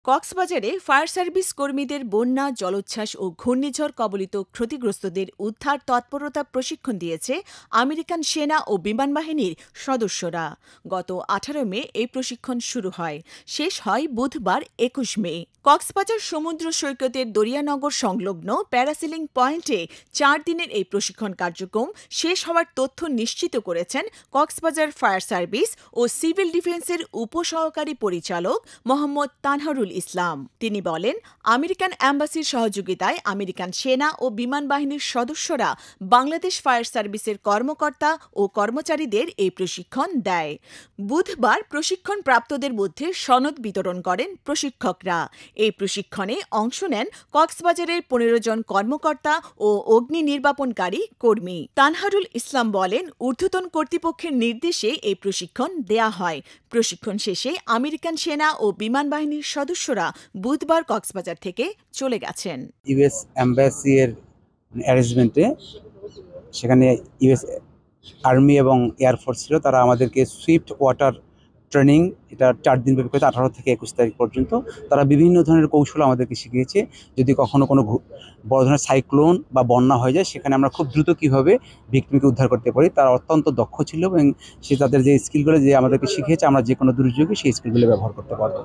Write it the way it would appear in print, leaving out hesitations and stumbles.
কক্সবাজারে fire service কর্মীদের বন্যা, জলোচ্ছ্বাস ও ঘূর্ণিঝড় কবলিত ক্ষতিগ্রস্তদের উদ্ধার তৎপরতা প্রশিক্ষণ দিয়েছে আমেরিকান সেনা ও বিমান বাহিনীর সদস্যরা। গত ১৮ মে এই প্রশিক্ষণ শুরু হয়, শেষ হয় বুধবার ২১ মে। কক্সবাজার সমুদ্র সৈকতের দরিয়ানগর সংলগ্ন প্যারাসেলিং পয়েন্টে ৪ দিনের এই প্রশিক্ষণ কার্যক্রম শেষ হওয়ার তথ্য নিশ্চিত করেছেন কক্সবাজার ফায়ার সার্ভিস ও সিভিল ডিফেন্সের উপসহকারী পরিচালক মোহাম্মদ তানহারুল ইসলাম। তিনি বলেন, আমেরিকান অ্যাম্বাসির সহযোগিতায় আমেরিকান সেনা ও বিমান বাহিনীর সদস্যরা বাংলাদেশ ফায়ার সার্ভিসের কর্মকর্তা ও কর্মচারীদের এই প্রশিক্ষণ দেয়। বুধবার প্রশিক্ষণ প্রাপ্তদের মধ্যে সনদ বিতরণ করেন প্রশিক্ষকরা। এই প্রশিক্ষণে অংশ নেন কক্সবাজারের ১৫ জন কর্মকর্তা ও অগ্নি নির্বাপনকারী কর্মী। তানহারুল ইসলাম বলেন, ঊর্ধ্বতন কর্তৃপক্ষের নির্দেশে এই প্রশিক্ষণ দেয়া হয়। প্রশিক্ষণ শেষে আমেরিকান সেনা ও বিমান বাহিনীর সদস্যরা বুধবার কক্সবাজার থেকে চলে গেছেন। ইউএস অ্যাম্বাসি এর অ্যারেঞ্জমেন্টে সেখানে ইউএস আর্মি এবং এয়ারফোর্স ছিল, তারা আমাদেরকে সুইফট ওয়াটার ট্রেনিং, এটা ৪ দিন ব্যাপী, ১৮ থেকে ২১ তারিখ পর্যন্ত তারা বিভিন্ন ধরনের কৌশল আমাদেরকে শিখিয়েছে। যদি কখনো কোনো বড় ধরনের সাইক্লোন বা বন্যা হয়ে যায়, সেখানে আমরা খুব দ্রুত কীভাবে ভিক্টিমকে উদ্ধার করতে পারি, তারা অত্যন্ত দক্ষ ছিল এবং সে তাদের যে স্কিলগুলো যে আমাদেরকে শিখিয়েছে, আমরা যে কোনো দুর্যোগে সেই স্কিলগুলো ব্যবহার করতে পারবো।